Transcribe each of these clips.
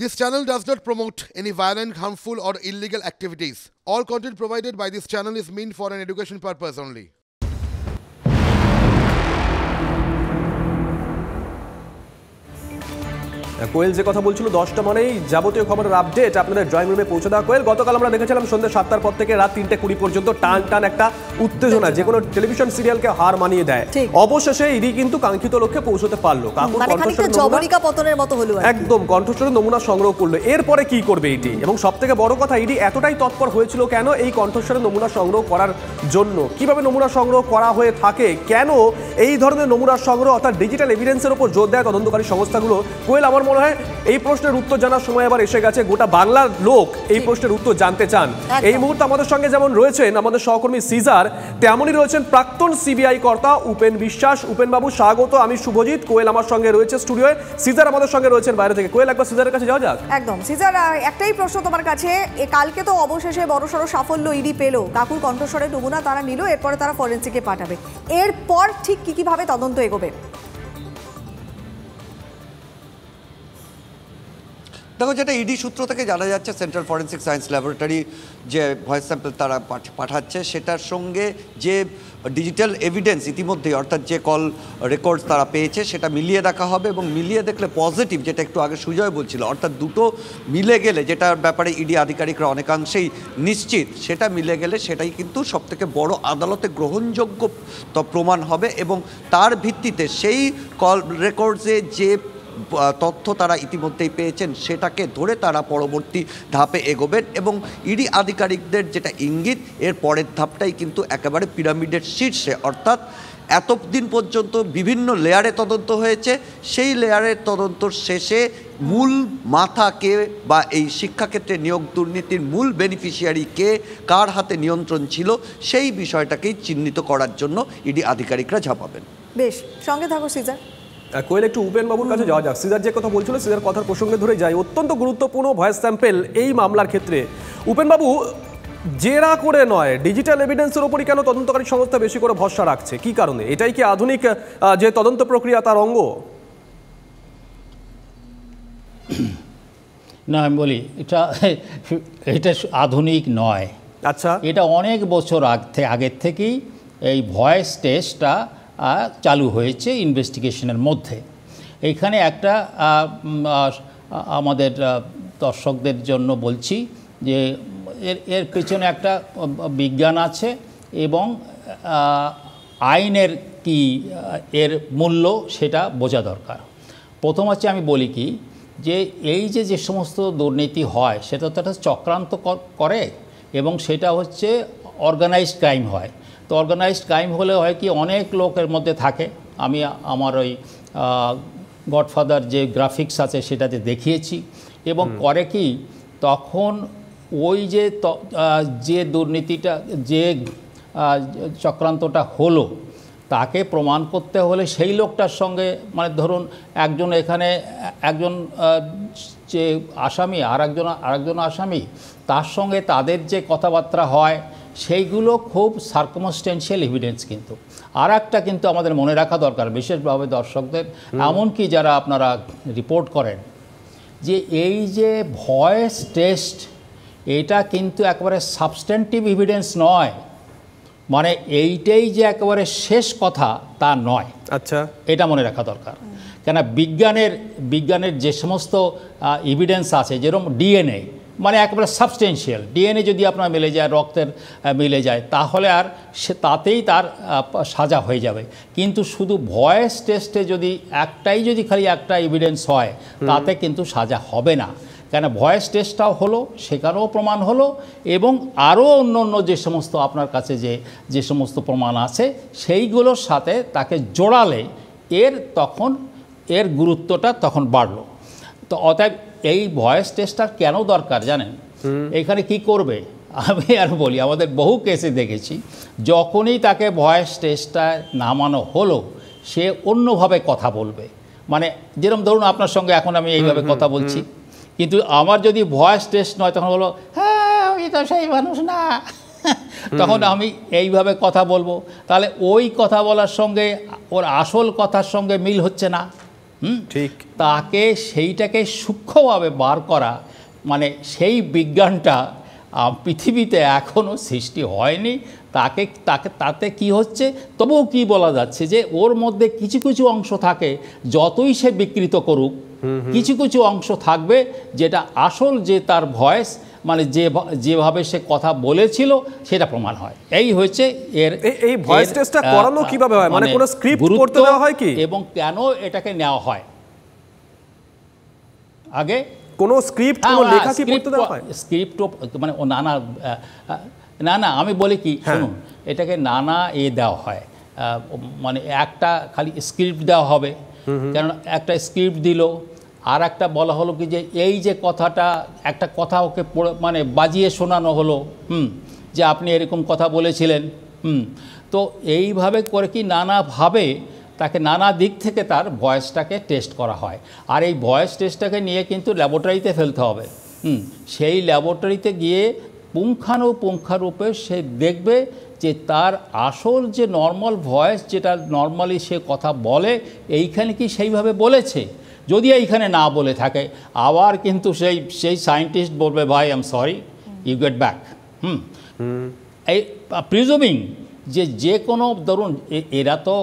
This channel does not promote any violent, harmful, or illegal activities. All content provided by this channel is meant for an education purpose only. কোয়েল যে কথা বলছিল 10টা মানেই যাবতীয় খবরের update আপনাদের drawing রুমে পৌঁছে দেওয়া। কোয়েল, গতকাল আমরা দেখেছিলাম সন্ধ্যে 7টার পর থেকে রাত 3:20 পর্যন্ত টান একটা উত্তেজনা যে কোনো টেলিভিশন সিরিয়ালকে হার মানিয়ে দেয়। অবশেষে ইডি কিন্তু কাঙ্ক্ষিত লক্ষ্যে পৌঁছতে পারলো। একদম কণ্ঠস্বরের নমুনা সংগ্রহ করলো। এরপরে কি করবে ইডি? এবং সবথেকে বড় কথা, ইডি এতটাই তৎপর হয়েছিল কেন এই কণ্ঠস্বরের নমুনা সংগ্রহ করার জন্য? কিভাবে নমুনা সংগ্রহ করা হয়ে থাকে? কেন এই ধরনের নমুনা সংগ্রহ অর্থাৎ ডিজিটাল এভিডেন্সের উপর জোর দেয় তদন্তকারী সংস্থাগুলো? কোয়েল, আমার মনে হয় এই প্রশ্নের উত্তর জানার সময় আবার এসে গেছে। গোটা বাংলার লোক এই প্রশ্নের উত্তর জানতে চান। এই মুহূর্তে আমাদের সঙ্গে যেমন রয়েছেন আমাদের সহকর্মী সিজার, তেমনই রয়েছেন প্রাক্তন সিবিআই কর্তা উপেন বিশ্বাস। উপেন বাবু স্বাগত। আমি শুভজিৎ। কোয়েল আমার সঙ্গে রয়েছে স্টুডিওয়ে, সিজার আমাদের সঙ্গে রয়েছেন বাইরে থেকে। কোয়েল, একবার সিজারের কাছে যাওয়া যাক। একদম সিজার, একটাই প্রশ্ন তোমার কাছে। কালকে তো অবশেষে বড়সড় সাফল্য ইডি পেল, কাকুর কণ্ঠস্বরের নমুনা তারা নিল, এরপরে তারা ফরেনসিকে পাঠাবে। এরপর ঠিক কিভাবে তদন্ত এগোবে? দেখো, যেটা ইডি সূত্র থেকে জানা যাচ্ছে, সেন্ট্রাল ফরেন্সিক সায়েন্স ল্যাবরেটরি যে ভয়েস স্যাম্পল তারা পাঠাচ্ছে সেটার সঙ্গে যে ডিজিটাল এভিডেন্স ইতিমধ্যেই অর্থাৎ যে কল রেকর্ডস তারা পেয়েছে সেটা মিলিয়ে দেখা হবে। এবং মিলিয়ে দেখলে পজিটিভ, যেটা একটু আগে সুজয় বলছিল, অর্থাৎ দুটো মিলে গেলে, যেটার ব্যাপারে ইডি আধিকারিকরা অনেকাংশেই নিশ্চিত, সেটা মিলে গেলে সেটাই কিন্তু সবথেকে বড় আদালতে গ্রহণযোগ্য প্রমাণ হবে। এবং তার ভিত্তিতে সেই কল রেকর্ডসে যে তথ্য তারা ইতিমধ্যেই পেয়েছেন সেটাকে ধরে তারা পরবর্তী ধাপে এগোবেন। এবং ইডি আধিকারিকদের যেটা ইঙ্গিত, এর পরের ধাপটাই কিন্তু একেবারে পিরামিডের শীর্ষে, অর্থাৎ এতদিন পর্যন্ত বিভিন্ন লেয়ারে তদন্ত হয়েছে, সেই লেয়ারের তদন্তর শেষে মূল মাথা কে বা এই শিক্ষাক্ষেত্রে নিয়োগ দুর্নীতির মূল বেনিফিশিয়ারি কে, কার হাতে নিয়ন্ত্রণ ছিল, সেই বিষয়টাকেই চিহ্নিত করার জন্য ইডি আধিকারিকরা ঝাঁপাবেন। বেশ, সঙ্গে থাকো সিজার। কোয়েল, একটু উপেন বাবুর কাছে যাওয়া যাক। সিজার যে কথা বলছিল, সিজার কথার প্রসঙ্গে ধরে যাই। অত্যন্ত গুরুত্বপূর্ণ ভয়েস স্যাম্পেল এই মামলার ক্ষেত্রে। উপেন বাবু, জেরা করে নয়, ডিজিটাল এভিডেন্সের উপরই কেন তদন্তকারী সংস্থা বেশি করে ভরসা রাখছে? কি কারণে? এটাই কি আধুনিক যে তদন্ত প্রক্রিয়া তার অঙ্গ? না, আমি বলি এটা আধুনিক নয়। আচ্ছা, এটা অনেক বছর আগের থেকেই এই ভয়েস টেস্টটা চালু হয়েছে ইনভেস্টিগেশনের মধ্যে। এইখানে একটা আমাদের দর্শকদের জন্য বলছি যে এর পেছনে একটা বিজ্ঞান আছে এবং আইনের কি এর মূল্য সেটা বোঝা দরকার। প্রথম হচ্ছে আমি বলি কি, যে এই যে সমস্ত দুর্নীতি হয় সেটা তো একটা চক্রান্ত করে এবং সেটা হচ্ছে অর্গানাইজড ক্রাইম হয়। তো অর্গানাইজড ক্রাইম হলে হয় কি, অনেক লোকের মধ্যে থাকে। আমি আমার ওই গডফাদার যে গ্রাফিক্স আছে সেটাতে দেখিয়েছি। এবং করে কি, তখন ওই যে দুর্নীতিটা, যে চক্রান্তটা হলো, তাকে প্রমাণ করতে হলে সেই লোকটার সঙ্গে, মানে ধরুন এখানে একজন যে আসামি আরেকজন আসামি, তার সঙ্গে তাদের যে কথাবার্তা হয় সেইগুলো খুব সার্কামস্টেন্সিয়াল এভিডেন্স। কিন্তু আর একটা কিন্তু আমাদের মনে রাখা দরকার, বিশেষভাবে দর্শকদের, এমনকি যারা আপনারা রিপোর্ট করেন, যে এই যে ভয়েস টেস্ট, এটা কিন্তু একেবারে সাবস্ট্যান্টিভ এভিডেন্স নয়। মানে এইটাই যে একেবারে শেষ কথা তা নয়। আচ্ছা, এটা মনে রাখা দরকার। কেন, বিজ্ঞানের যে সমস্ত এভিডেন্স আছে, যেরকম ডিএনএ, মানে একেবারে সাবস্টেন্সিয়াল ডিএনএ যদি আপনার মিলে যায়, রক্তের মিলে যায়, তাহলে আর তাতেই তার সাজা হয়ে যাবে। কিন্তু শুধু ভয়েস টেস্টে যদি খালি একটা এভিডেন্স হয়, তাতে কিন্তু সাজা হবে না। কেন, ভয়েস টেস্টটাও হলো, সেখানেও প্রমাণ হলো, এবং আরও অন্য যে সমস্ত আপনার কাছে যে সমস্ত প্রমাণ আছে সেইগুলোর সাথে তাকে জোড়ালে এর গুরুত্বটা তখন বাড়লো। তো অতএব এই ভয়েস টেস্টটা কেন দরকার জানেন? এখানে কি করবে আমি আর বলি, আমাদের বহু কেসে দেখেছি, যখনই তাকে ভয়েস টেস্টটা নামানো হলো, সে অন্যভাবে কথা বলবে। মানে যেরকম ধরুন আপনার সঙ্গে এখন আমি এইভাবে কথা বলছি, কিন্তু আমার যদি ভয়েস টেস্ট নয়, তখন বলো, হ্যাঁ ওই তো সেই মানুষ না, তখন আমি এইভাবে কথা বলবো। তাহলে ওই কথা বলার সঙ্গে ওর আসল কথার সঙ্গে মিল হচ্ছে না। ঠিক। তাকে সেইটাকে সূক্ষ্মভাবে বার করা, মানে সেই বিজ্ঞানটা পৃথিবীতে এখনও সৃষ্টি হয়নি। তাতে কি হচ্ছে, তবুও কি বলা যাচ্ছে যে ওর মধ্যে কিছু কিছু অংশ থাকে, যতই সে বিকৃত করুক কিছু কিছু অংশ থাকবে যেটা আসল যে তার ভয়েস, মানে যেভাবে সে কথা বলেছিল সেটা প্রমাণ হয়। এই হচ্ছে এই ভয়েস টেস্টটা করানো কিভাবে হয়, মানে কোনো স্ক্রিপ্ট করতে দেওয়া হয় কি, এবং কেন এটাকে নেওয়া হয়? আগে কোনো স্ক্রিপ্ট, কোনো লেখা কি পড়তে দেওয়া হয়? স্ক্রিপ্ট মানে ও না আমি বলি কি, শুনুন, এটাকে নানা দেওয়া হয়, মানে একটা খালি স্ক্রিপ্ট দেওয়া হবে, কেন একটা স্ক্রিপ্ট দিল, আর একটা বলা হলো কি যে এই যে কথাটা, একটা কথা ওকে মানে বাজিয়ে শোনানো হলো, যে আপনি এরকম কথা বলেছিলেন, তো এইভাবে করে কি নানাভাবে তাকে নানা দিক থেকে তার ভয়েসটাকে টেস্ট করা হয়। আর এই ভয়েস টেস্টটাকে নিয়ে কিন্তু ল্যাবরেটরিতে ফেলতে হবে। সেই ল্যাবরেটরিতে গিয়ে পুঙ্খানুপুঙ্খারূপে সে দেখবে যে তার আসল যে নর্মাল ভয়েস, যেটা নর্মালি সে কথা বলে, এইখানে কি সেইভাবে বলেছে। যদি এইখানে না বলে থাকে, আবার কিন্তু সেই সায়েন্টিস্ট বলবে, ভাই I am sorry, you get back. এই প্রিজুমিং যে কোনো, ধরুন এরা তো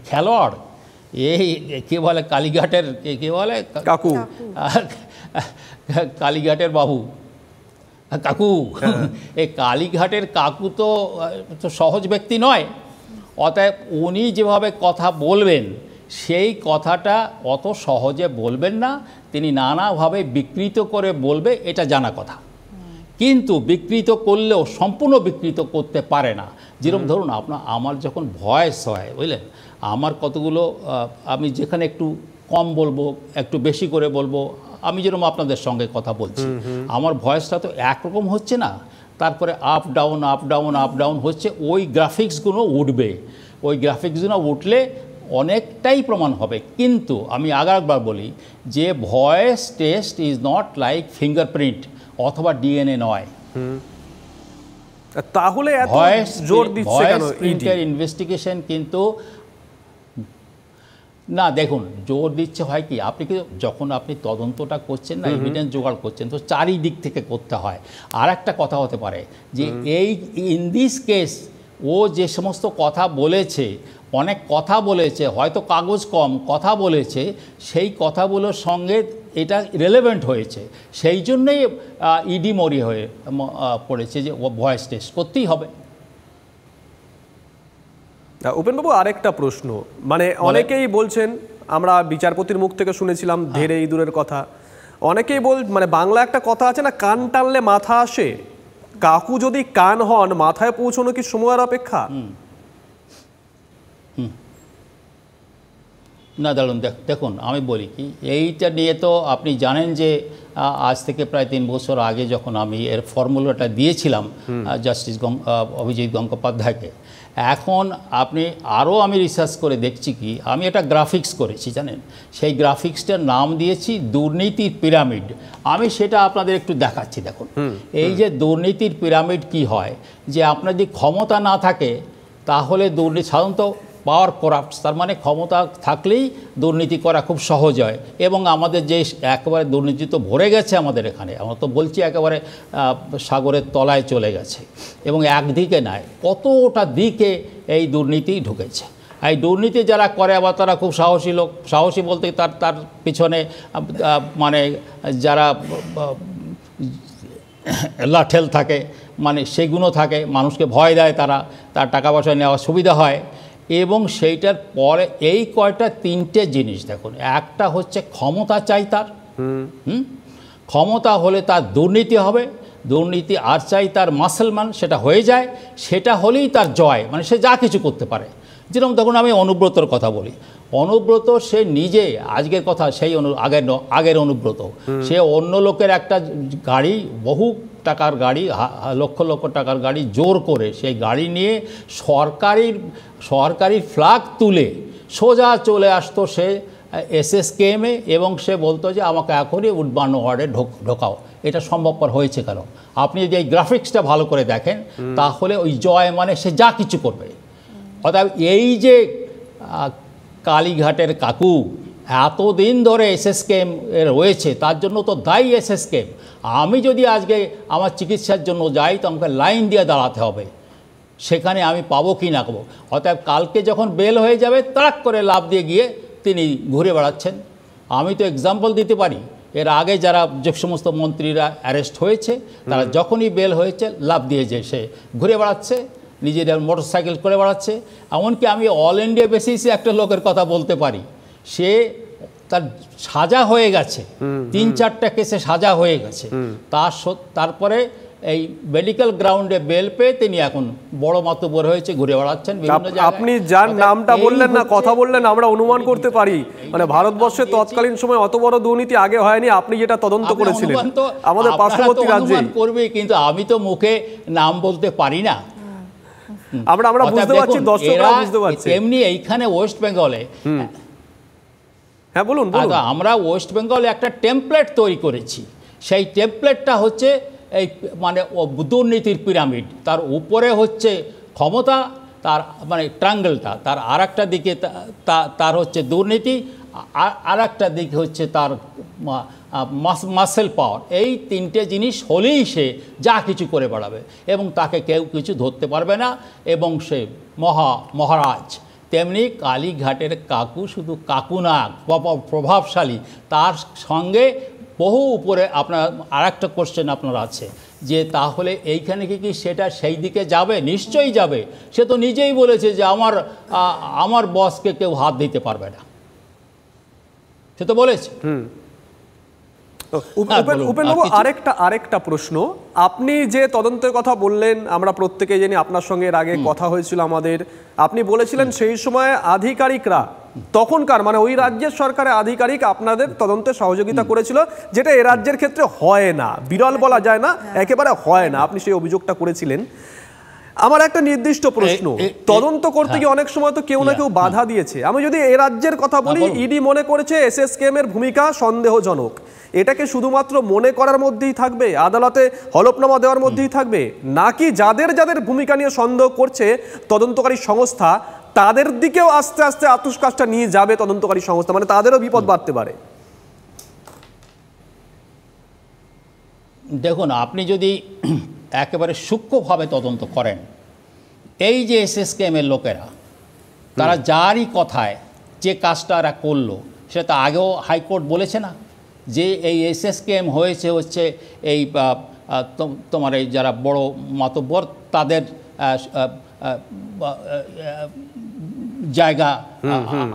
খেলোয়াড়, এই কে বলে কালীঘাটের, কে বলে কাকু, কালীঘাটের বাবু, কাকু, এই কালীঘাটের কাকু তো সহজ ব্যক্তি নয়। অতএব উনি যেভাবে কথা বলবেন, সেই কথাটা অত সহজে বলবেন না, তিনি নানাভাবে বিকৃত করে বলবে, এটা জানা কথা। কিন্তু বিকৃত করলেও সম্পূর্ণ বিকৃত করতে পারে না। যেরকম ধরুন আমার যখন ভয়েস হয়, বুঝলেন, আমার কতগুলো আমি যেখানে একটু কম বলবো, একটু বেশি করে বলবো, আমি যেরকম আপনাদের সঙ্গে কথা বলছি, আমার ভয়েসটা তো একরকম হচ্ছে না, তারপরে up down up down up down হচ্ছে। ওই গ্রাফিক্সগুলো উঠবে, ওই গ্রাফিক্সগুলো উঠলে অনেকটাই প্রমাণ হবে। কিন্তু আমি আরেকবার বলি যে voice test is not like fingerprint অথবা ডিএনএ নয়। তাহলে ভয়েস জোর দিচ্ছে কেন ইনভেস্টিগেশন? কিন্তু না, দেখুন, জোর দিচ্ছে হয় কি, আপনি কি যখন আপনি তদন্তটা করছেন না, এভিডেন্স জোগাড় করছেন, তো চারিদিক থেকে করতে হয়। আর একটা কথা হতে পারে যে এই ইন দিস কেস ও যে সমস্ত কথা বলেছে, অনেক কথা বলেছে, হয়তো কাগজ কম কথা বলেছে, সেই কথাগুলোর সঙ্গে এটা রিলেভেন্ট হয়েছে, সেই জন্যই ইডি মরি হয়ে পড়েছে যে ভয়েস টেস্ট করতেই হবে। উপেনবাবু, আরেকটা প্রশ্ন, মানে অনেকেই বলছেন, আমরা বিচারপতির মুখ থেকে শুনেছিলাম ধেড়ে ইঁদুরের কথা, অনেকেই মানে বাংলা একটা কথা আছে না, কান টানলে মাথা আসে, কাকু যদি কান হন, মাথায় পৌঁছানো কি সময়ের অপেক্ষা? না, দাঁড়ুন, দেখুন, আমি বলি কি, এইটা নিয়ে তো আপনি জানেন যে আজ থেকে প্রায় 3 বছর আগে যখন আমি এর ফর্মুলাটা দিয়েছিলাম জাস্টিস অভিজিৎ গঙ্গোপাধ্যায়কে, এখন আমি রিসার্চ করে দেখছি কি, আমি একটা গ্রাফিক্স করেছি, জানেন, সেই গ্রাফিক্সটার নাম দিয়েছি দুর্নীতির পিরামিড। আমি সেটা আপনাদের একটু দেখাচ্ছি, দেখুন। এই যে দুর্নীতির পিরামিড কি হয়, যে আপনার যদি ক্ষমতা না থাকে তাহলে দুর্নীতি সাধারণত পাওয়ার করাপ্টস, তার মানে ক্ষমতা থাকলেই দুর্নীতি করা খুব সহজ হয়। এবং আমাদের যে একেবারে দুর্নীতি তো ভরে গেছে আমাদের এখানে, আমরা তো বলছি একেবারে সাগরের তলায় চলে গেছে, এবং একদিকে নয়, কতটা দিকে এই দুর্নীতি ঢুকেছে। এই দুর্নীতি যারা করে আবার তারা খুব সাহসী লোক, সাহসী বলতে তার পিছনে মানে যারা লাঠেল থাকে, মানে সেগুলো থাকে, মানুষকে ভয় দেয়, তার টাকা পয়সা নেওয়ার সুবিধা হয়। এবং সেইটার পরে এই কয়টা 3টে জিনিস দেখুন, একটা হচ্ছে ক্ষমতা চাই তার, ক্ষমতা হলে তার দুর্নীতি হবে, দুর্নীতি আর চাই তার মাসলমান, সেটা হয়ে যায়, সেটা হলেই তার জয়, মানে সে যা কিছু করতে পারে। যেরকম দেখুন, আমি অনুব্রতর কথা বলি, অনুব্রত সে নিজে, আজকের কথা সেই আগের অনুব্রত, সে অন্য লোকের একটা গাড়ি, বহু টাকার গাড়ি, লক্ষ লক্ষ টাকার গাড়ি জোর করে সেই গাড়ি নিয়ে সরকারি ফ্ল্যাগ তুলে সোজা চলে আসতো সে SSKM-এ, এবং সে বলতো যে আমাকে এখনই উডবান ওয়ার্ডে ঢোকাও। এটা সম্ভবপর হয়েছে কেন? আপনি যদি এই গ্রাফিক্সটা ভালো করে দেখেন, তাহলে ওই জয় মানে সে যা কিছু করবে। অর্থাৎ এই যে কালীঘাটের কাকু, এতদিন ধরে এসএসকেএম রয়েছে, তার জন্য তো দায়ী এসএসকেএম। আমি যদি আজকে আমার চিকিৎসার জন্য যাই তো আমাকে লাইন দিয়ে দাঁড়াতে হবে, সেখানে আমি পাবো কি না পাবো। অতএব কালকে যখন বেল হয়ে যাবে তাক করে লাফ দিয়ে গিয়ে তিনি ঘুরে বেড়াচ্ছেন। আমি তো এক্সাম্পল দিতে পারি, এর আগে যারা যে সমস্ত মন্ত্রীরা অ্যারেস্ট হয়েছে তারা যখনই বেল হয়েছে লাফ দিয়ে যে সে ঘুরে বেড়াচ্ছে, নিজেদের মোটরসাইকেল করে বেড়াচ্ছে। এমনকি আমি অল ইন্ডিয়া বেসিসে একটা লোকের কথা বলতে পারি, সে তার সাজা হয়ে গেছে, 3-4টা কেসে সাজা হয়ে গেছে, তারপরে এই মেডিকেল গ্রাউন্ডে বেল পেয়ে তিনি এখন বড় মাতব্বর হয়েছে, ঘুরে বেড়াচ্ছেন বিভিন্ন জায়গায়। আপনি যার নামটা বললেন না, কথা বললেন, আমরা অনুমান করতে পারি মানে ভারতবর্ষে তৎকালীন সময় অত বড় দুর্নীতি আগে হয়নি, আপনি যেটা তদন্ত করেছিলেন আমাদের পার্শ্ববর্তী রাজ্যে। করবে, কিন্তু আমি তো মুখে নাম বলতে পারি না। আমরা বুঝতে পারছি, দর্শকরা বুঝতে পারছে। এমনি এইখানে ওয়েস্ট বেঙ্গলে, হ্যাঁ বলুন। আমরা ওয়েস্ট বেঙ্গলে একটা টেমপ্লেট তৈরি করেছি। সেই টেমপ্লেটটা হচ্ছে এই মানে দুর্নীতির পিরামিড, তার উপরে হচ্ছে ক্ষমতা, তার মানে ট্রায়াঙ্গেলটা, তার আর একটা দিকে তার হচ্ছে দুর্নীতি, আর একটা দিকে হচ্ছে তার মাসেল পাওয়ার। এই 3টে জিনিস হলেই সে যা কিছু করে বেড়াবে এবং তাকে কেউ কিছু ধরতে পারবে না, এবং সে মহারাজ। তেমনি কালীঘাটের কাকু শুধু কাকু না, প্রভাবশালী, তার সঙ্গে বহু উপরে। আপনার আর একটা কোশ্চেন আপনার আছে যে তাহলে এইখানে কি সেটা সেই দিকে যাবে? নিশ্চয়ই যাবে। সে তো নিজেই বলেছে যে আমার বসকে কেউ হাত দিতে পারবে না, সে তো বলেছে। উপেনবাবু, আরেকটা প্রশ্ন, আপনি যে তদন্তের কথা বললেন আমরা প্রত্যেকে জানি, আপনার সঙ্গে এর আগে কথা হয়েছিল আমাদের, আপনি বলেছিলেন সেই সময় আধিকারিকরা তখনকার মানে ওই রাজ্যের সরকারের আধিকারিক আপনাদের তদন্তে সহযোগিতা করেছিল, যেটা এ রাজ্যের ক্ষেত্রে হয় না, বিরল বলা যায় না, একেবারে হয় না, আপনি সেই অভিযোগটা করেছিলেন। আমার একটা নির্দিষ্ট প্রশ্ন, তদন্ত করতে গিয়ে অনেক সময় তো কেউ না কেউ বাধা দিয়েছে। আমি যদি এ রাজ্যের কথা বলি, ইডি মনে করেছে এসএসকেএম এর ভূমিকা সন্দেহজনক, এটাকে শুধুমাত্র মনে করার মধ্যেই থাকবে, আদালতে হলফনামা দেওয়ার মধ্যেই থাকবে, নাকি যাদের যাদের ভূমিকা নিয়ে সন্দেহ করছে তদন্তকারী সংস্থা তাদের দিকেও আস্তে আস্তে আতুশকাজটা নিয়ে যাবে তদন্তকারী সংস্থা, মানে তাদেরও বিপদ বাড়তে পারে? দেখুন, আপনি যদি একেবারে সূক্ষ্মভাবে তদন্ত করেন, এই যে এসএসকেএমের লোকেরা, তারা যারই কথায় যে কাজটা এরা করলো, সেটা আগেও হাইকোর্ট বলেছে না যে এই এসএসকেএম হয়েছে হচ্ছে এই তোমার এই যারা বড় মাতব্বর তাদের জায়গা,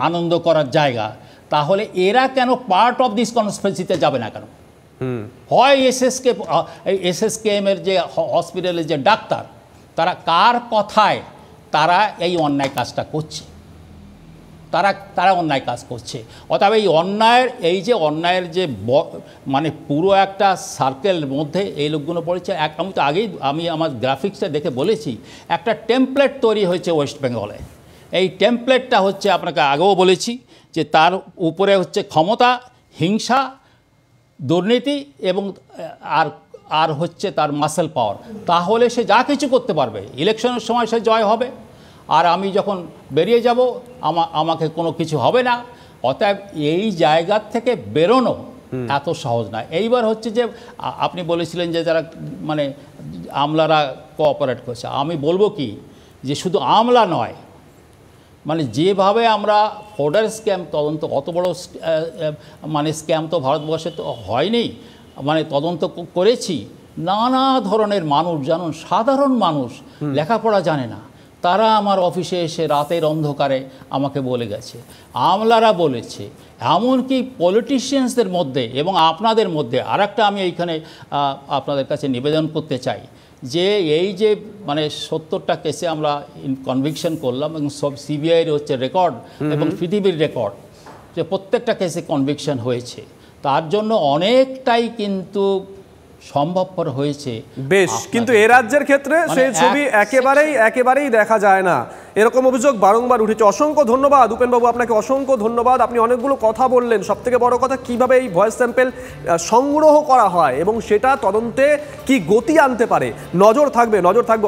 আনন্দ করার জায়গা, তাহলে এরা কেন পার্ট অফ দিস কনস্পিরেসিতে যাবে না কেন? হয় এসএসকেএমের যে হসপিটালের যে ডাক্তার, তারা কার কথায় তারা এই অন্যায় কাজটা করছে, তারা অন্যায় কাজ করছে। অতএব এই যে অন্যায়ের যে মানে পুরো একটা সার্কেলের মধ্যে এই লোকগুলো পড়েছে। আমি তো আগেই আমার গ্রাফিক্সটা দেখে বলেছি, একটা টেমপ্লেট তৈরি হয়েছে ওয়েস্ট বেঙ্গলে। এই টেমপ্লেটটা হচ্ছে আপনাকে আগেও বলেছি যে তার উপরে হচ্ছে ক্ষমতা, হিংসা, দুর্নীতি এবং আর হচ্ছে তার মাসেল পাওয়ার। তাহলে সে যা কিছু করতে পারবে, ইলেকশনের সময় সে জয় হবে, আর আমি যখন বেরিয়ে যাব আমাকে কোনো কিছু হবে না। অতএব এই জায়গার থেকে বেরোনো এত সহজ না। এইবার হচ্ছে যে আপনি বলেছিলেন যে যারা মানে আমলারা কোঅপারেট করছে, আমি বলবো কি যে শুধু আমলা নয়, মানে যেভাবে আমরা ফোর্ডার স্ক্যাম তদন্ত, অত বড় মানে স্ক্যাম তো ভারতবর্ষে তো হয়নি, মানে তদন্ত করেছি। নানা ধরনের মানুষ, জানুন সাধারণ মানুষ লেখাপড়া জানে না, তারা আমার অফিসে এসে রাতের অন্ধকারে আমাকে বলে গেছে, আমলারা বলেছে, এমনকি পলিটিশিয়ানসদের মধ্যে এবং আপনাদের মধ্যে। আর একটা আমি এইখানে আপনাদের কাছে নিবেদন করতে চাই যে এই যে মানে 70টা কেসে আমরা কনভিকশন করলাম এবং সব সিবিআইয়ের হচ্ছে রেকর্ড এবং পৃথিবীর রেকর্ড যে প্রত্যেকটা কেসে কনভিকশন হয়েছে, তার জন্য অনেকটাই কিন্তু সম্ভবপর হয়েছে। বেশ, কিন্তু এ রাজ্যের ক্ষেত্রে সেই ছবি একেবারেই দেখা যায় না, এরকম অভিযোগ বারংবার উঠেছে। অসংখ্য ধন্যবাদ উপেনবাবু, আপনাকে অসংখ্য ধন্যবাদ। আপনি অনেকগুলো কথা বললেন, সবথেকে বড় কথা কিভাবে এই ভয়েস স্যাম্পেল সংগ্রহ করা হয় এবং সেটা তদন্তে কি গতি আনতে পারে, নজর থাকবে।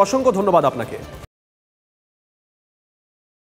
অসংখ্য ধন্যবাদ আপনাকে।